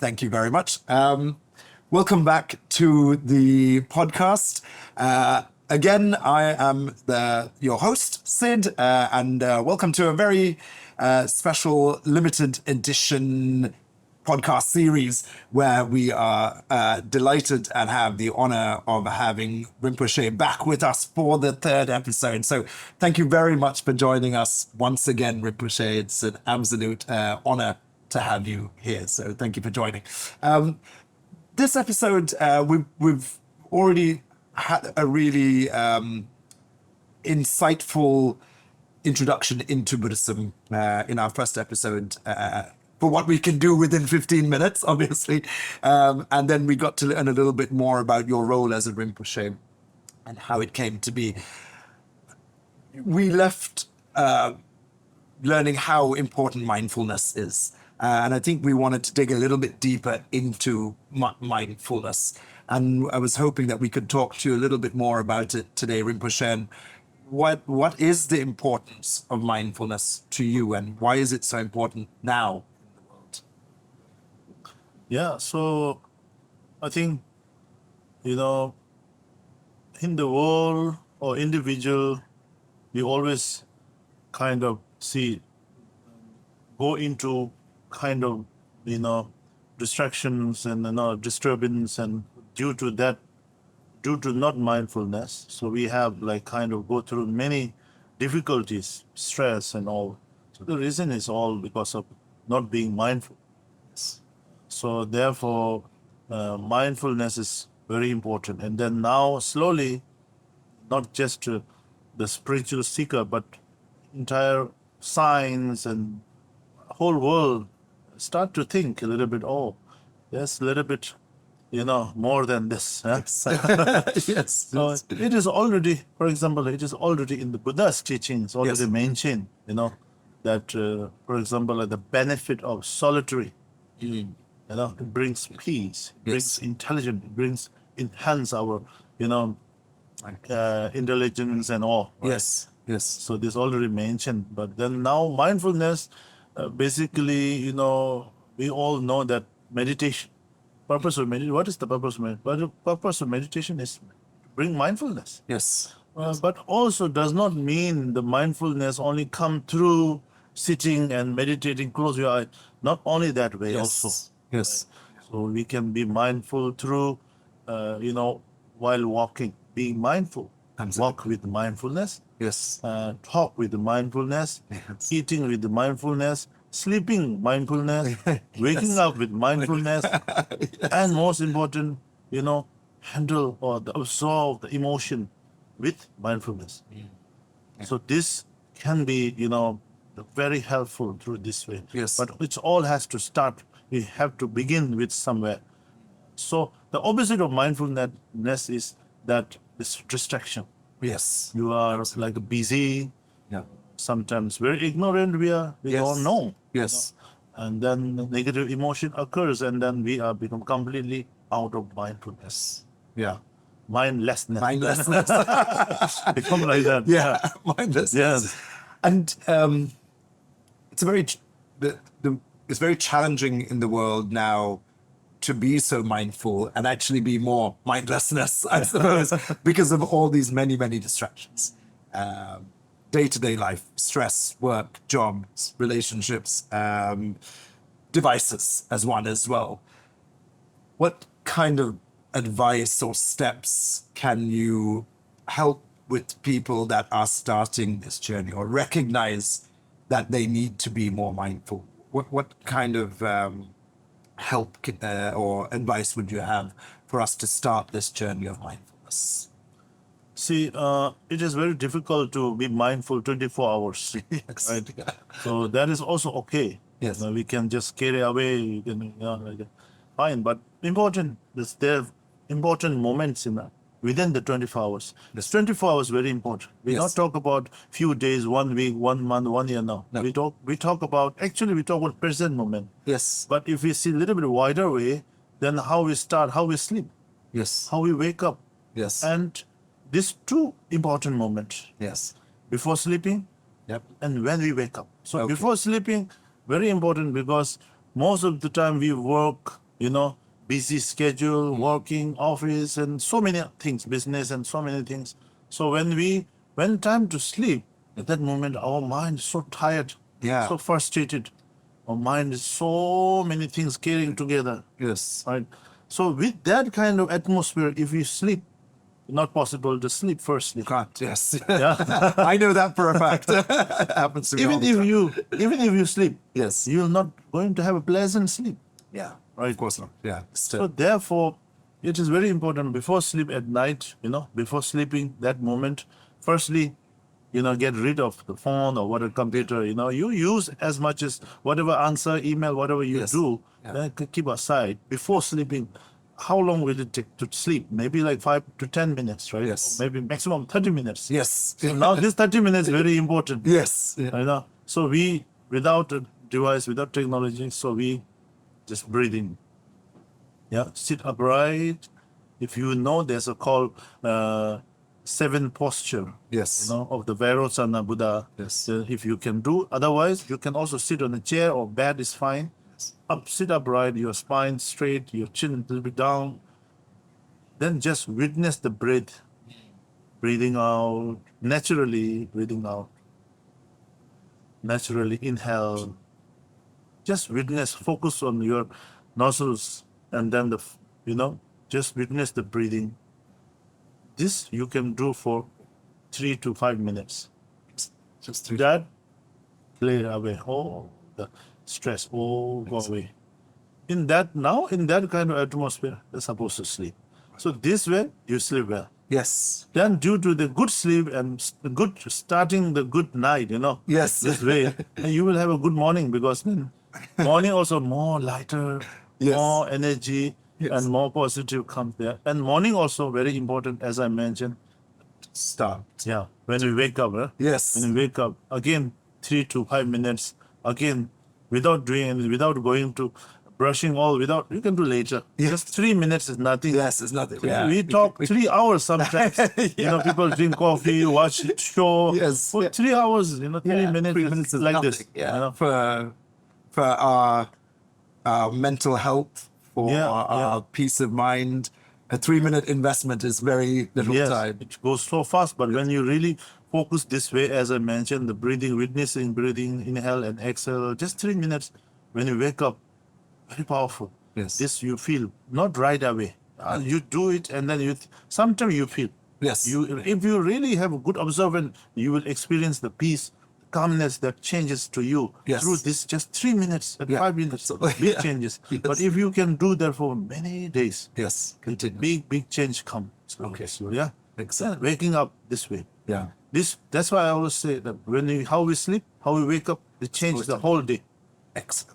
Thank you very much. Welcome back to the podcast. Again, I am your host, Sid, and welcome to a very special limited edition podcast series where we are delighted and have the honor of having Rinpoche back with us for the third episode. So thank you very much for joining us once again, Rinpoche. It's an absolute honor to have you here. So thank you for joining. This episode, we've already had a really insightful introduction into Buddhism in our first episode for what we can do within 15 minutes, obviously. And then we got to learn a little bit more about your role as a Rinpoche and how it came to be. We left learning how important mindfulness is. And I think we wanted to dig a little bit deeper into mindfulness. And I was hoping that we could talk to you a little bit more about it today, Rinpoche. And what is the importance of mindfulness to you, and why is it so important now in the world? Yeah, so I think, in the world or individual, we always kind of go into kind of, distractions and, disturbance, and due to not mindfulness, so we have kind of go through many difficulties, stress and all. So the reason is all because of not being mindful. So therefore, mindfulness is very important. And then now slowly, not just the spiritual seeker, but entire science and whole world start to think a little bit, there's a little bit, more than this. Huh? Yes. So it is already, for example, it is already in the Buddha's teachings, already mentioned, that, for example, the benefit of solitary, it brings peace, it brings intelligence, it brings enhance our, intelligence and all. Right? Yes. So this already mentioned, but then now mindfulness, basically, we all know that meditation, purpose of meditation. What is the purpose of meditation? The purpose of meditation is to bring mindfulness. Yes. But also does not mean the mindfulness only come through sitting and meditating, close your eye. Not only that way also. Yes. Right? So we can be mindful through, while walking, being mindful. Absolutely. Walk with mindfulness. Yes. Talk with the mindfulness, eating with the mindfulness, sleeping mindfulness, waking up with mindfulness, and most important, handle or absorb the emotion with mindfulness. So this can be, very helpful through this way. Yes. But it all has to start. We have to begin with somewhere. So the opposite of mindfulness is that this distraction. Yes. You are busy, sometimes very ignorant, we don't know. Yes. And then negative emotion occurs, and then we are become completely out of mindfulness. Yeah. Mindlessness. Become like that. Yeah. Mindlessness. Yes. And it's it's very challenging in the world now to be so mindful and actually be more mindlessness, I suppose, because of all these many, many distractions. Day-to-day life, stress, work, jobs, relationships, devices as one as well. What kind of advice or steps can you help with people that are starting this journey or recognize that they need to be more mindful? What kind of help or advice would you have for us to start this journey of mindfulness? See, it is very difficult to be mindful 24 hours. Yes. Right? So that is also okay. Yes. We can just carry away, fine. But important, there are important moments in that. Within the 24 hours. This 24 hours is very important. We not talk about few days, 1 week, 1 month, 1 year now. No. We talk about present moment. Yes. But if we see a little bit wider way, then how we start, how we sleep, Yes. how we wake up. Yes. And these two important moments. Yes. Before sleeping and when we wake up. So before sleeping, very important, because most of the time we work busy schedule, working, office, and so many things, business, and so many things. So when time to sleep, at that moment, our mind is so tired, Yeah. so frustrated. Our mind is so many things carrying together, Yes. right? So with that kind of atmosphere, if you sleep, not possible to sleep firstly. Can't. Yes. Yeah. I know that for a fact. It happens to me all even the if time. you sleep, Yes. you're not going to have a pleasant sleep. Yeah. Right. Of course not. Yeah. So therefore, it is very important before sleep at night, before sleeping, that moment, firstly, get rid of the phone or whatever computer, you use as much as whatever answer, email, whatever you Yes. do, Yeah. then keep aside before sleeping. How long will it take to sleep? Maybe like 5 to 10 minutes, right? Yes. Or maybe maximum 30 minutes. Yes. So now this 30 minutes very important. Yes. Yeah. So we, without a device, without technology, so we just breathe in. Yeah, sit upright. If you know, there's a call seven posture. Yes. Of the Vairocana Buddha. Yes. If you can do, otherwise you can also sit on a chair or bed is fine. Sit upright, your spine straight, your chin a little bit down. Then just witness the breath, breathing out naturally, breathing out. Naturally inhale. Just witness, focus on your nostrils, and then just witness the breathing. This you can do for 3 to 5 minutes. Just to That clear away all the stress, all go away. In that kind of atmosphere, you're supposed to sleep. So this way you sleep well. Yes. Then due to the good sleep and starting the good night, Yes. this way, and you will have a good morning, because then morning also more lighter, Yes. more energy, Yes. and more positive comes there. And morning also very important, as I mentioned. Start. Yeah, when we wake up, Yes. when we wake up, again 3 to 5 minutes, again without doing anything, without going to brushing all, without, you can do later. Yes. Just 3 minutes is nothing. Yes. It's nothing. Yeah. We talk 3 hours sometimes. Yeah. People drink coffee, watch show. Yes. For 3 hours, 3 minutes, 3 minutes is like nothing. this. Yeah. For our mental health, for our peace of mind, a 3-minute investment is very little Yes, time. it goes so fast. But when you really focus this way, as I mentioned, the breathing, witnessing breathing, inhale and exhale, just 3 minutes. When you wake up, very powerful. Yes. This you feel, not right away. You do it, and then sometimes you feel. Yes. If you really have a good observant, you will experience the peace, the calmness that changes to you Yes. through this just 3 minutes and Yeah. 5 minutes. Big Yeah. changes. Yes. But if you can do that for many days, Yes. Continue. big change come. Okay. Yeah. Excellent. Waking up this way. Yeah. That's why I always say that how we sleep, how we wake up, it changes the whole day. Excellent.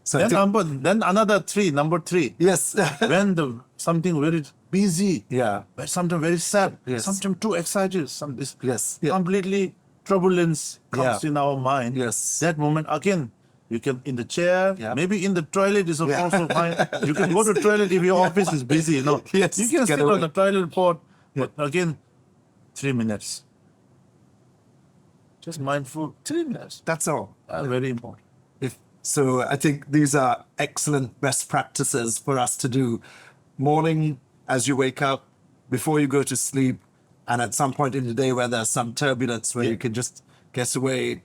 So I Then think, number three. yes. When something very busy, Yeah. but sometimes very sad, Yes. sometimes too excited, this Yes. Yeah. completely turbulence comes Yeah. in our mind. Yes. That moment again, you can in the chair, Yeah. maybe in the toilet is also fine. You can go to toilet if your office is busy. Yes. You can Get sit away. on the toilet pot, but again, 3 minutes. Just mindful, 3 minutes. That's all. That's very important. So I think these are excellent best practices for us to do morning as you wake up, before you go to sleep, and at some point in the day where there's some turbulence where you can just get away,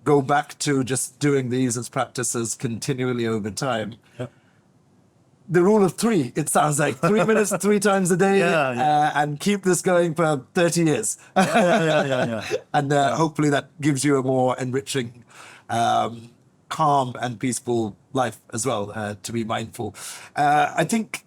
go back to just doing these as practices continually over time. Yeah. The rule of 3, it sounds like 3 minutes, 3 times a day, and keep this going for 30 years. Yeah. And hopefully that gives you a more enriching, calm and peaceful life as well, to be mindful. I think,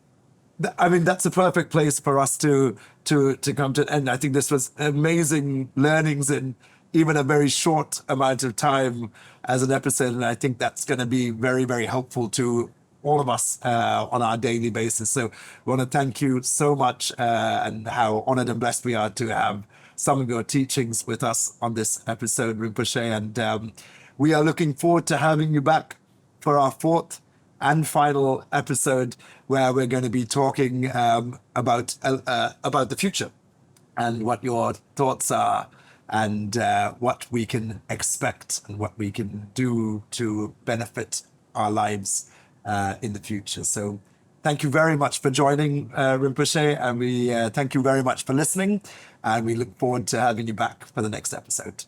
that's a perfect place for us to come to. And I think this was amazing learnings in even a very short amount of time as an episode. And I think that's going to be very, very helpful to all of us on our daily basis. So we want to thank you so much, and how honored and blessed we are to have some of your teachings with us on this episode, Rinpoche. And we are looking forward to having you back for our 4th and final episode, where we're going to be talking about the future and what your thoughts are, and what we can expect and what we can do to benefit our lives in the future. So Thank you very much for joining, Rinpoche, and we thank you very much for listening, and we look forward to having you back for the next episode.